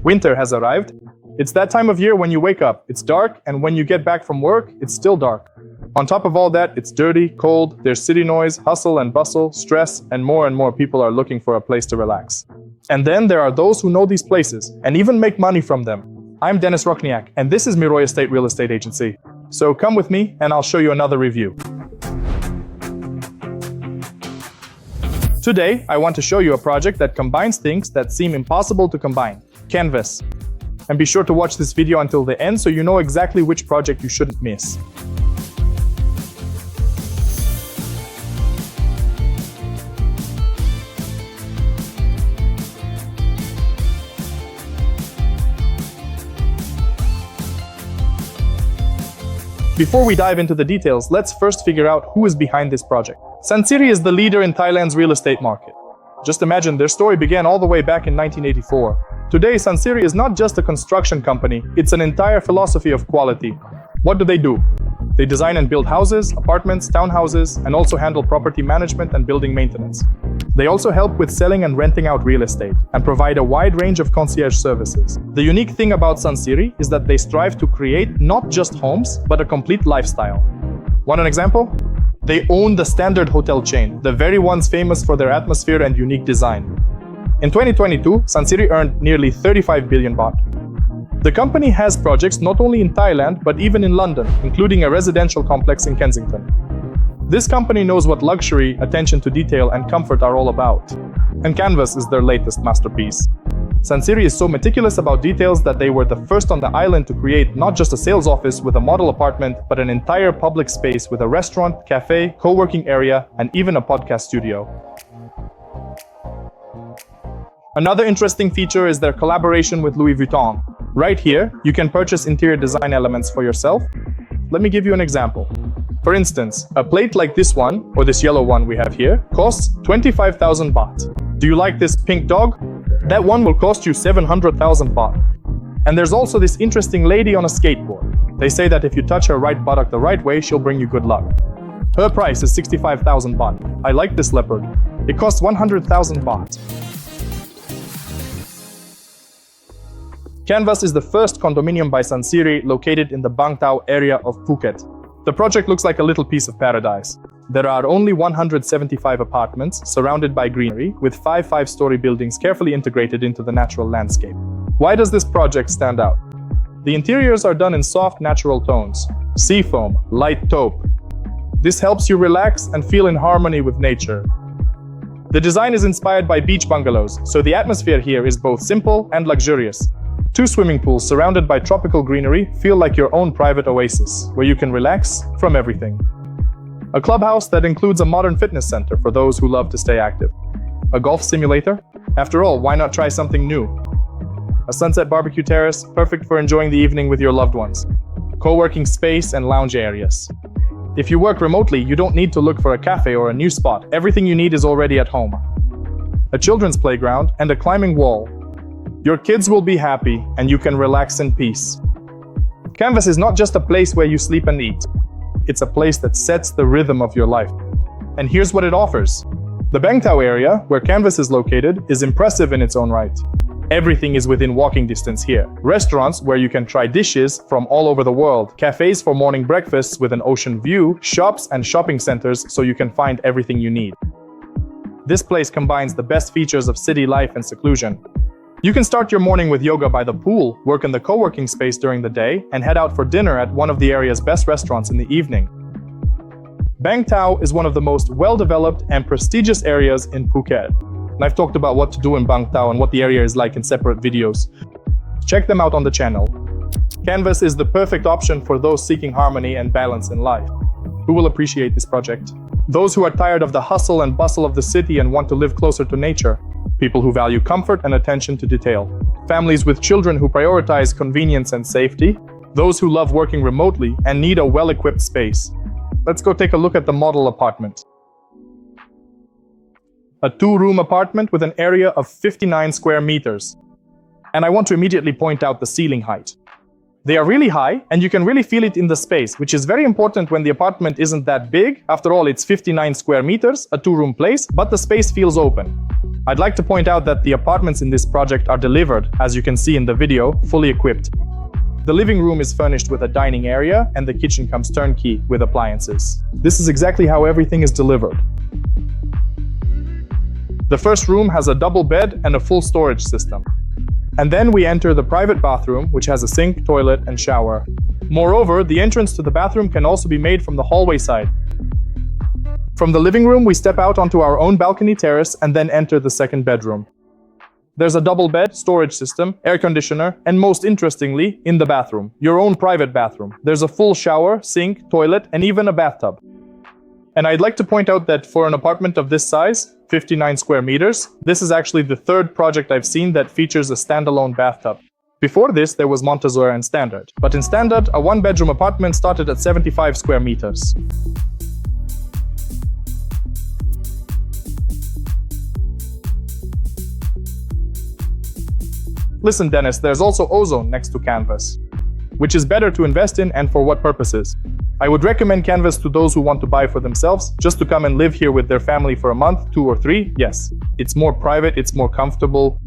Winter has arrived. It's that time of year when you wake up, it's dark, and when you get back from work, it's still dark. On top of all that, it's dirty, cold, there's city noise, hustle and bustle, stress, and more people are looking for a place to relax. And then there are those who know these places, and even make money from them. I'm Denis Rochnyak, and this is MERU Estate Real Estate Agency. So come with me, and I'll show you another review. Today, I want to show you a project that combines things that seem impossible to combine. Canvas. And be sure to watch this video until the end so you know exactly which project you shouldn't miss. Before we dive into the details, let's first figure out who is behind this project. Sansiri is the leader in Thailand's real estate market. Just imagine, their story began all the way back in 1984. Today, Sansiri is not just a construction company, it's an entire philosophy of quality. What do? They design and build houses, apartments, townhouses, and also handle property management and building maintenance. They also help with selling and renting out real estate, and provide a wide range of concierge services. The unique thing about Sansiri is that they strive to create not just homes, but a complete lifestyle. Want an example? They own the Standard hotel chain, the very ones famous for their atmosphere and unique design. In 2022, Sansiri earned nearly 35 billion baht. The company has projects not only in Thailand, but even in London, including a residential complex in Kensington. This company knows what luxury, attention to detail, and comfort are all about. And Canvas is their latest masterpiece. Sansiri is so meticulous about details that they were the first on the island to create not just a sales office with a model apartment, but an entire public space with a restaurant, cafe, co-working area, and even a podcast studio. Another interesting feature is their collaboration with Louis Vuitton. Right here, you can purchase interior design elements for yourself. Let me give you an example. For instance, a plate like this one, or this yellow one we have here, costs 25,000 baht. Do you like this pink dog? That one will cost you 700,000 baht. And there's also this interesting lady on a skateboard. They say that if you touch her right buttock the right way, she'll bring you good luck. Her price is 65,000 baht. I like this leopard. It costs 100,000 baht. Canvas is the first condominium by Sansiri located in the Bang Tao area of Phuket. The project looks like a little piece of paradise. There are only 175 apartments surrounded by greenery with 5 5-story buildings carefully integrated into the natural landscape. Why does this project stand out? The interiors are done in soft natural tones, seafoam, light taupe. This helps you relax and feel in harmony with nature. The design is inspired by beach bungalows, so the atmosphere here is both simple and luxurious. 2 swimming pools surrounded by tropical greenery feel like your own private oasis, where you can relax from everything. A clubhouse that includes a modern fitness center for those who love to stay active. A golf simulator? After all, why not try something new? A sunset barbecue terrace, perfect for enjoying the evening with your loved ones. Co-working space and lounge areas. If you work remotely, you don't need to look for a cafe or a new spot. Everything you need is already at home. A children's playground and a climbing wall. Your kids will be happy, and you can relax in peace. Canvas is not just a place where you sleep and eat. It's a place that sets the rhythm of your life. And here's what it offers. The Bang Tao area, where Canvas is located, is impressive in its own right. Everything is within walking distance here. Restaurants where you can try dishes from all over the world. Cafes for morning breakfasts with an ocean view. Shops and shopping centers so you can find everything you need. This place combines the best features of city life and seclusion. You can start your morning with yoga by the pool, work in the co-working space during the day, and head out for dinner at one of the area's best restaurants in the evening. Bang Tao is one of the most well-developed and prestigious areas in Phuket. And I've talked about what to do in Bang Tao and what the area is like in separate videos. Check them out on the channel. Canvas is the perfect option for those seeking harmony and balance in life. Who will appreciate this project? Those who are tired of the hustle and bustle of the city and want to live closer to nature. People who value comfort and attention to detail. Families with children who prioritize convenience and safety. Those who love working remotely and need a well-equipped space. Let's go take a look at the model apartment. A 2-room apartment with an area of 59 square meters. And I want to immediately point out the ceiling height. They are really high, and you can really feel it in the space, which is very important when the apartment isn't that big. After all, it's 59 square meters, a 2-room place, but the space feels open. I'd like to point out that the apartments in this project are delivered, as you can see in the video, fully equipped. The living room is furnished with a dining area and the kitchen comes turnkey with appliances. This is exactly how everything is delivered. The first room has a double bed and a full storage system. And then we enter the private bathroom, which has a sink, toilet, and shower. Moreover, the entrance to the bathroom can also be made from the hallway side. From the living room, we step out onto our own balcony terrace and then enter the second bedroom. There's a double bed, storage system, air conditioner, and most interestingly, in the bathroom, your own private bathroom. There's a full shower, sink, toilet, and even a bathtub. And I'd like to point out that for an apartment of this size, 59 square meters, this is actually the third project I've seen that features a standalone bathtub. Before this, there was Montessori and Standard. But in Standard, a one-bedroom apartment started at 75 square meters. Listen, Dennis, there's also Ozone next to Canvas, which is better to invest in and for what purposes. I would recommend Canvas to those who want to buy for themselves, just to come and live here with their family for a month, 2 or 3. Yes, it's more private, it's more comfortable.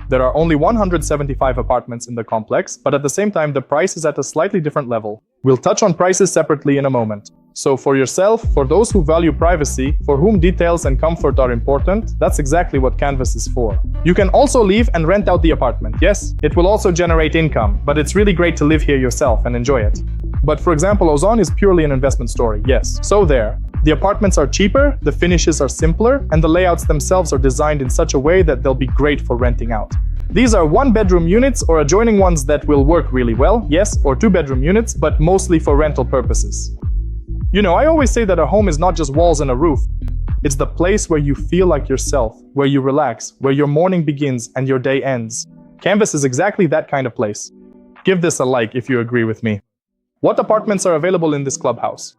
There are only 175 apartments in the complex, but at the same time, the price is at a slightly different level. We'll touch on prices separately in a moment. So for yourself, for those who value privacy, for whom details and comfort are important, that's exactly what Canvas is for. You can also leave and rent out the apartment. Yes, it will also generate income, but it's really great to live here yourself and enjoy it. But for example, Ozone is purely an investment story, yes. So there. The apartments are cheaper, the finishes are simpler, and the layouts themselves are designed in such a way that they'll be great for renting out. These are one-bedroom units or adjoining ones that will work really well, yes, or two-bedroom units, but mostly for rental purposes. You know, I always say that a home is not just walls and a roof. It's the place where you feel like yourself, where you relax, where your morning begins and your day ends. Canvas is exactly that kind of place. Give this a like if you agree with me. What apartments are available in this clubhouse?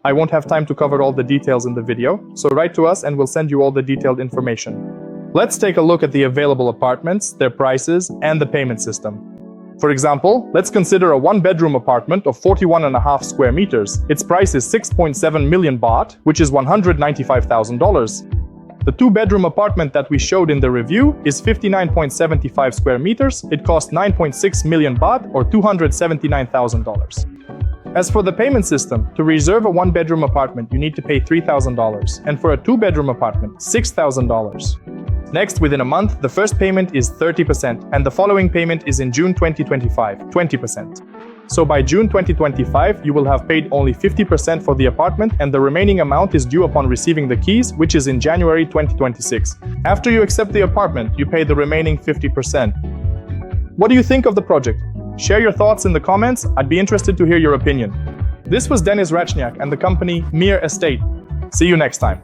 I won't have time to cover all the details in the video, so write to us and we'll send you all the detailed information. Let's take a look at the available apartments, their prices, and the payment system. For example, let's consider a one-bedroom apartment of 41.5 square meters. Its price is 6.7 million baht, which is $195,000. The two-bedroom apartment that we showed in the review is 59.75 square meters. It cost 9.6 million baht, or $279,000. As for the payment system, to reserve a one-bedroom apartment, you need to pay $3,000, and for a two-bedroom apartment, $6,000. Next, within a month, the first payment is 30%, and the following payment is in June 2025, 20%. So by June 2025, you will have paid only 50% for the apartment, and the remaining amount is due upon receiving the keys, which is in January 2026. After you accept the apartment, you pay the remaining 50%. What do you think of the project? Share your thoughts in the comments. I'd be interested to hear your opinion. This was Denis Rochnyak and the company MERU Estate. See you next time.